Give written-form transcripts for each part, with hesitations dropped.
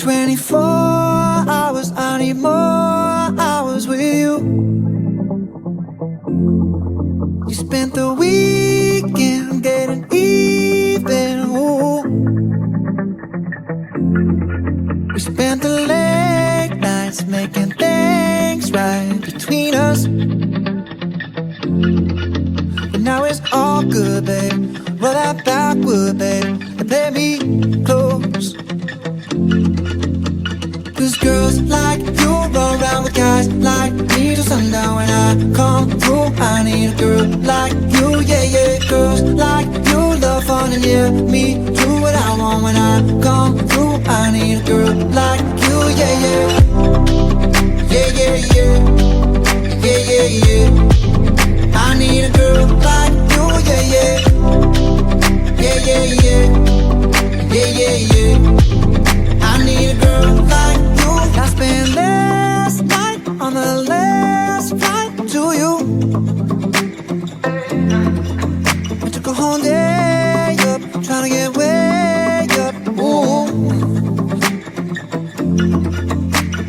24 hours, I need more hours with you. You spent the weekend getting even, ooh. We spent the late nights making things right between us. But now it's all good, babe. Roll that backward, babe, and play me close. Cause girls like you run around with guys like me till sundown. When I come through, I need a girl like you, yeah, yeah. Girls like you love fun and yeah, me do what I want. When I come through, I need a girl like you, yeah, yeah. Yeah, yeah, yeah. Yeah, yeah, yeah. I need a girl like you, yeah, yeah. Yeah, yeah, yeah. Yeah, yeah, yeah. I need a girl like you. I spent last night on the last flight to you. I took a whole day up, trying to get way up, ooh.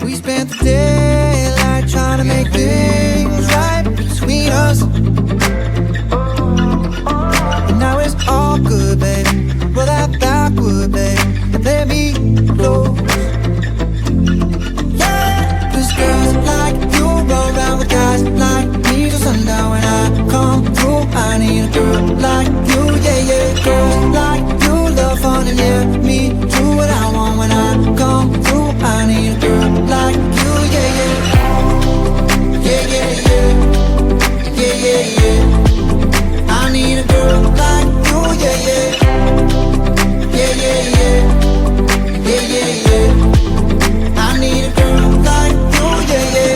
We spent the daylight trying to make things right between us. And now it's all good, baby. Roll that backward, babe, and play me close. Yeah, cause girls like you run around with guys like me till sundown. When I come through, I need a girl like you, yeah, yeah. Girls like you love fun and yeah, me do what I want. When I come through, I need a girl like you, yeah, yeah. Yeah, yeah, yeah. Yeah, yeah, yeah. I need a girl like you, yeah, yeah. Yeah, yeah, yeah. Yeah, yeah, yeah. I need a girl like you, yeah, yeah.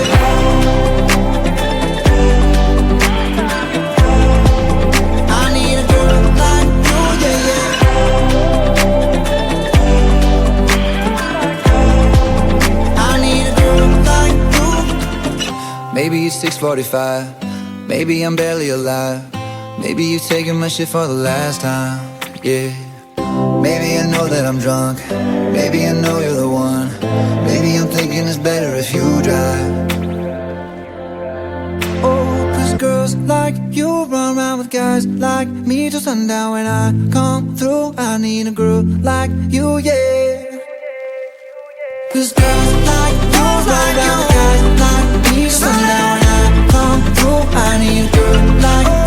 I need a girl like you, yeah, yeah. I need a girl like you. Maybe it's 6:45. Maybe I'm barely alive. Maybe you taking my shit for the last time, yeah. Maybe I know that I'm drunk. Maybe I know you're the one. Maybe I'm thinking it's better if you drive. Oh, cause girls like you run around with guys like me till sundown. When I come through, I need a girl like you, yeah. Cause girls like you run around with guys like me till sundown. When I come through, I need a girl like you.